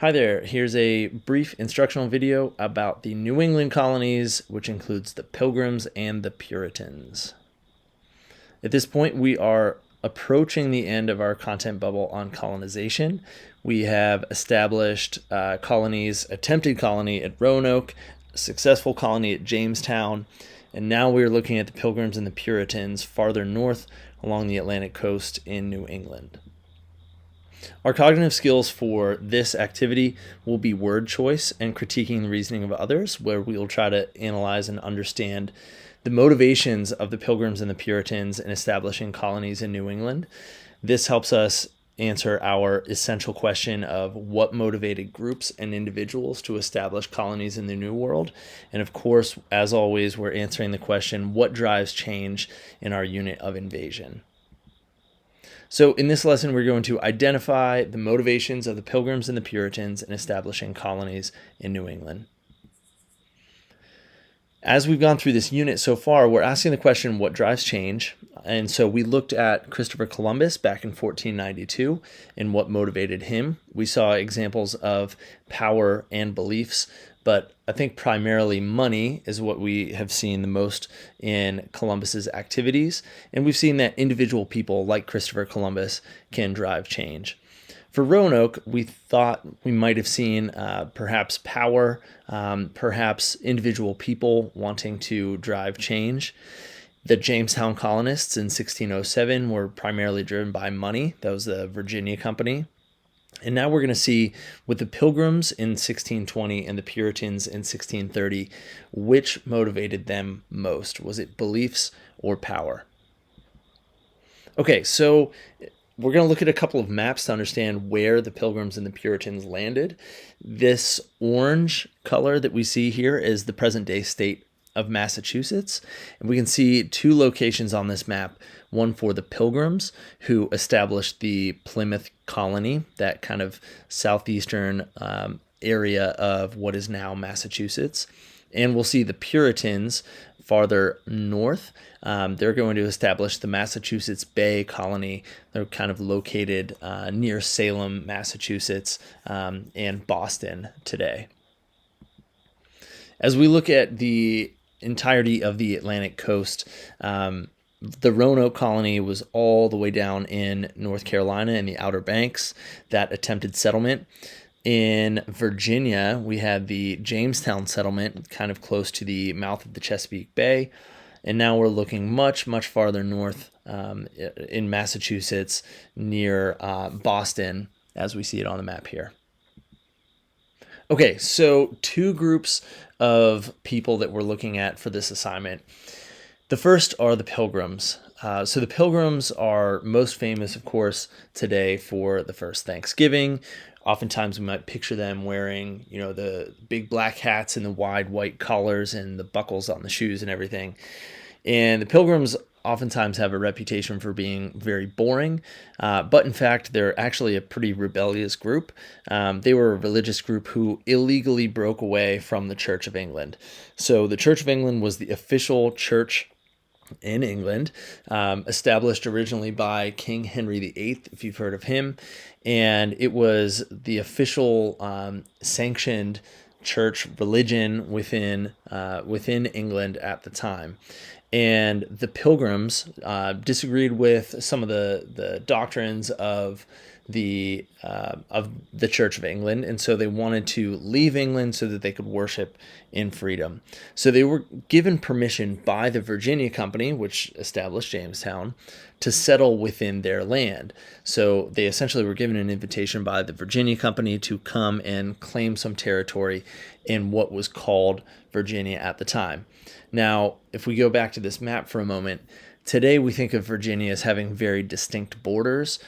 Hi there, here's a brief instructional video about the New England colonies, which includes the Pilgrims and the Puritans. At this point, we are approaching the end of our content bubble on colonization. We have established colonies, attempted colony at Roanoke, a successful colony at Jamestown, and now we're looking at the Pilgrims and the Puritans farther north along the Atlantic coast in New England. Our cognitive skills for this activity will be word choice and critiquing the reasoning of others, where we will try to analyze and understand the motivations of the Pilgrims and the Puritans in establishing colonies in New England. This helps us answer our essential question of what motivated groups and individuals to establish colonies in the New World. And of course, as always, we're answering the question, what drives change in our unit of invasion? So in this lesson, we're going to identify the motivations of the Pilgrims and the Puritans in establishing colonies in New England. As we've gone through this unit so far, we're asking the question, what drives change? And so we looked at Christopher Columbus back in 1492 and what motivated him. We saw examples of power and beliefs, but I think primarily money is what we have seen the most in Columbus's activities. And we've seen that individual people like Christopher Columbus can drive change. For Roanoke, we thought we might have seen perhaps power, perhaps individual people wanting to drive change. The Jamestown colonists in 1607 were primarily driven by money. That was the Virginia Company. And now we're going to see with the Pilgrims in 1620 and the Puritans in 1630, which motivated them most. Was it beliefs or power? Okay, so we're going to look at a couple of maps to understand where the Pilgrims and the Puritans landed. This orange color that we see here is the present-day state of Massachusetts. And we can see two locations on this map, one for the Pilgrims, who established the Plymouth colony, that kind of southeastern area of what is now Massachusetts. And we'll see the Puritans farther north. They're going to establish the Massachusetts Bay colony. They're kind of located near Salem, Massachusetts, and Boston today. As we look at the entirety of the Atlantic coast, the Roanoke colony was all the way down in North Carolina in the Outer Banks, that attempted settlement. In Virginia, we had the Jamestown settlement, kind of close to the mouth of the Chesapeake Bay. And now we're looking much, much farther north in Massachusetts near Boston, as we see it on the map here. Okay, so two groups of people that we're looking at for this assignment. The first are the Pilgrims. So the Pilgrims are most famous, of course, today for the first Thanksgiving. Oftentimes we might picture them wearing, the big black hats and the wide white collars and the buckles on the shoes and everything. And the Pilgrims oftentimes have a reputation for being very boring, but in fact, they're actually a pretty rebellious group. They were a religious group who illegally broke away from the Church of England. So the Church of England was the official church in England, established originally by King Henry VIII, if you've heard of him, and it was the official sanctioned church religion within England at the time. And the Pilgrims disagreed with some of the doctrines of the Church of England, and so they wanted to leave England so that they could worship in freedom. So they were given permission by the Virginia Company, which established Jamestown, to settle within their land. So they essentially were given an invitation by the Virginia Company to come and claim some territory in what was called Virginia at the time. Now, if we go back to this map for a moment, today we think of Virginia as having very distinct borders.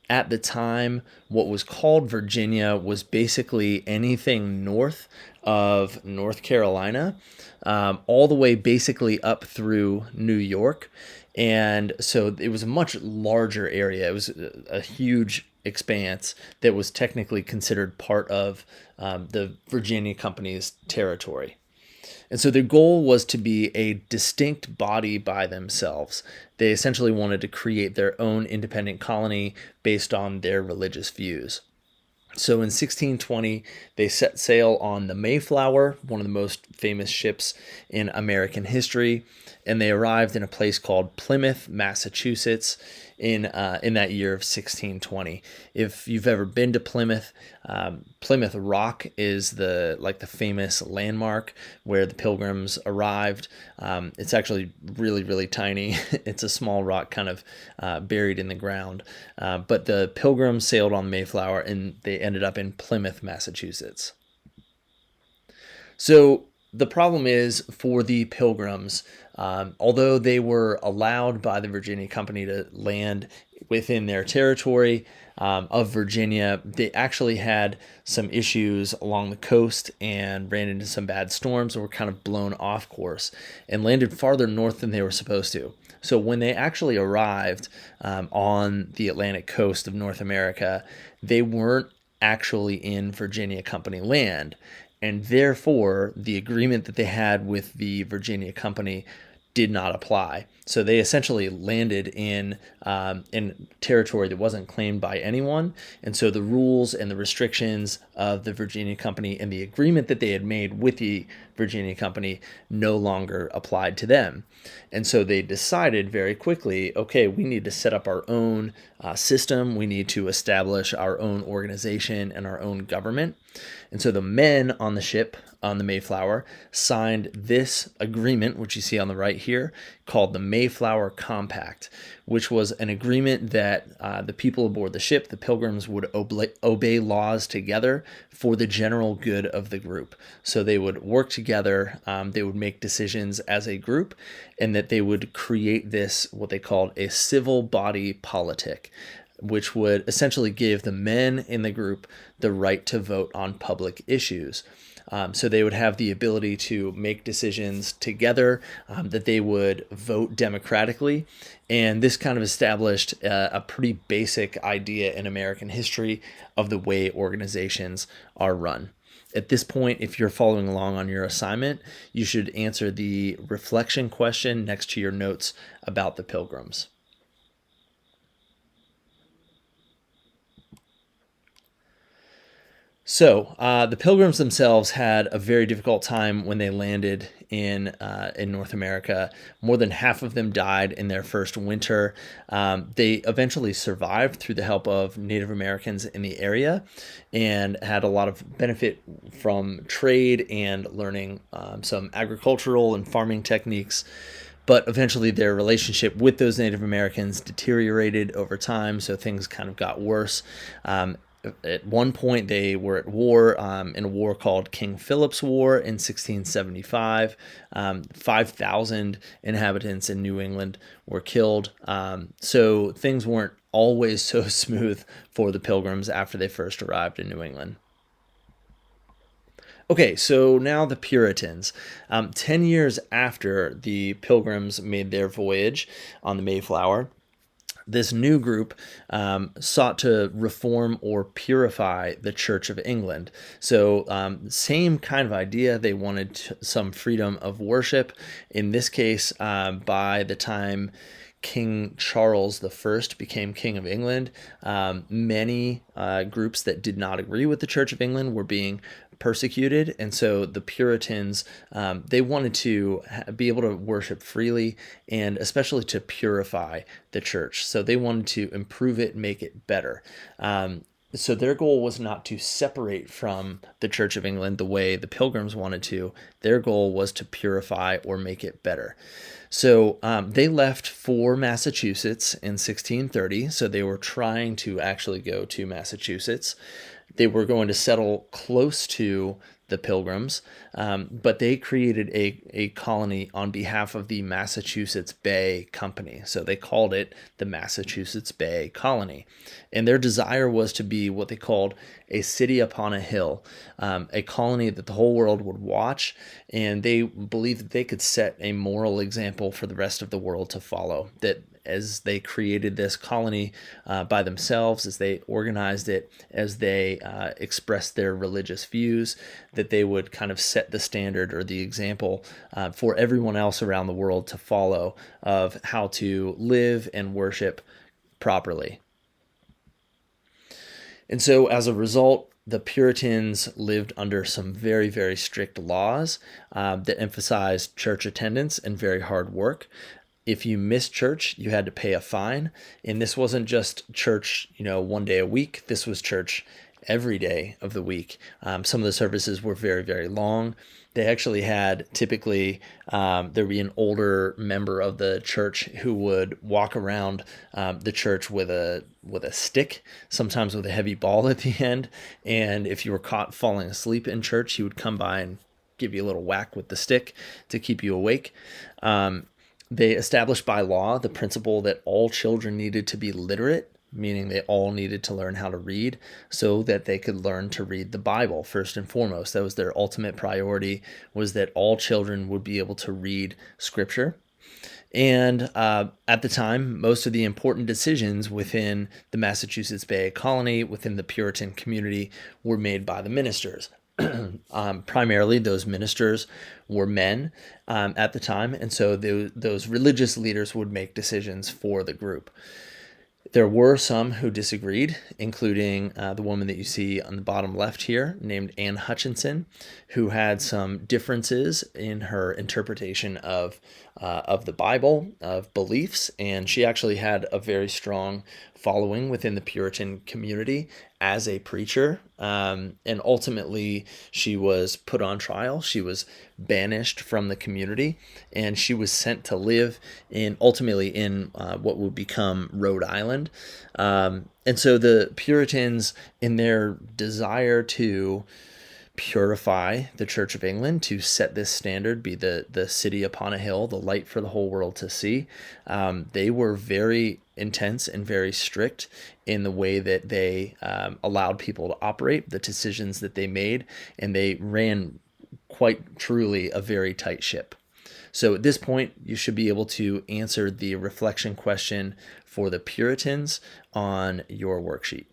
At the time, what was called Virginia was basically anything north of North Carolina, all the way basically up through New York. And so it was a much larger area. It was a huge expanse that was technically considered part of the Virginia Company's territory. And so their goal was to be a distinct body by themselves. They essentially wanted to create their own independent colony based on their religious views. So in 1620, they set sail on the Mayflower, one of the most famous ships in American history, and they arrived in a place called Plymouth, Massachusetts, in that year of 1620. If you've ever been to Plymouth, Plymouth Rock is the famous landmark where the Pilgrims arrived. It's actually really, really tiny. It's a small rock kind of buried in the ground. But the Pilgrims sailed on the Mayflower and they ended up in Plymouth, Massachusetts. So the problem is for the Pilgrims, although they were allowed by the Virginia Company to land within their territory of Virginia, they actually had some issues along the coast and ran into some bad storms and were kind of blown off course and landed farther north than they were supposed to. So when they actually arrived on the Atlantic coast of North America, they weren't actually in Virginia Company land. And therefore, the agreement that they had with the Virginia Company did not apply. So they essentially landed in territory that wasn't claimed by anyone, and so the rules and the restrictions of the Virginia Company and the agreement that they had made with the Virginia Company no longer applied to them. And so they decided very quickly, okay, we need to set up our own system. We need to establish our own organization and our own government. And so the men on the ship, on the Mayflower, signed this agreement, which you see on the right here, called the Mayflower Compact, which was an agreement that the people aboard the ship, the Pilgrims, would obey laws together for the general good of the group. So they would work together, they would make decisions as a group, and that they would create this, what they called a civil body politic, which would essentially give the men in the group the right to vote on public issues. So they would have the ability to make decisions together, that they would vote democratically. And this kind of established a pretty basic idea in American history of the way organizations are run. At this point, if you're following along on your assignment, you should answer the reflection question next to your notes about the Pilgrims. So the Pilgrims themselves had a very difficult time when they landed in North America. More than half of them died in their first winter. They eventually survived through the help of Native Americans in the area and had a lot of benefit from trade and learning some agricultural and farming techniques. But eventually their relationship with those Native Americans deteriorated over time, so things kind of got worse. At one point, they were at war in a war called King Philip's War in 1675. 5,000 inhabitants in New England were killed. So things weren't always so smooth for the Pilgrims after they first arrived in New England. Okay, so now the Puritans. 10 years after the Pilgrims made their voyage on the Mayflower, this new group sought to reform or purify the Church of England. So same kind of idea. They wanted some freedom of worship. In this case, by the time King Charles I became King of England, many groups that did not agree with the Church of England were being persecuted, and so the Puritans, they wanted to be able to worship freely and especially to purify the church. So they wanted to improve it, make it better. So their goal was not to separate from the Church of England the way the Pilgrims wanted to. Their goal was to purify or make it better. So they left for Massachusetts in 1630. So they were trying to actually go to Massachusetts. They were going to settle close to the Pilgrims, but they created a colony on behalf of the Massachusetts Bay Company. So they called it the Massachusetts Bay Colony. And their desire was to be what they called a city upon a hill, a colony that the whole world would watch, and they believed that they could set a moral example for the rest of the world to follow, that as they created this colony by themselves, as they organized it, as they expressed their religious views, that they would kind of set the standard or the example for everyone else around the world to follow of how to live and worship properly. And so as a result, the Puritans lived under some very, very strict laws that emphasized church attendance and very hard work. If you missed church, you had to pay a fine. And this wasn't just church, one day a week. This was church every day of the week. Some of the services were very, very long. They actually had typically there'd be an older member of the church who would walk around the church with a stick, sometimes with a heavy ball at the end. And if you were caught falling asleep in church, he would come by and give you a little whack with the stick to keep you awake. They established by law the principle that all children needed to be literate, meaning they all needed to learn how to read so that they could learn to read the Bible first and foremost. That was their ultimate priority, was that all children would be able to read Scripture. And at the time, most of the important decisions within the Massachusetts Bay Colony, within the Puritan community, were made by the ministers. Primarily, those ministers were men at the time, and so those religious leaders would make decisions for the group. There were some who disagreed, including the woman that you see on the bottom left here, named Anne Hutchinson, who had some differences in her interpretation of the Bible, of beliefs, and she actually had a very strong following within the Puritan community as a preacher. And ultimately, she was put on trial. She was banished from the community, and she was sent to live ultimately in what would become Rhode Island. And so the Puritans, in their desire to purify the Church of England, to set this standard, be the city upon a hill, the light for the whole world to see, they were very intense and very strict in the way that they allowed people to operate, the decisions that they made, and they ran quite truly a very tight ship. So at this point, you should be able to answer the reflection question for the Puritans on your worksheet.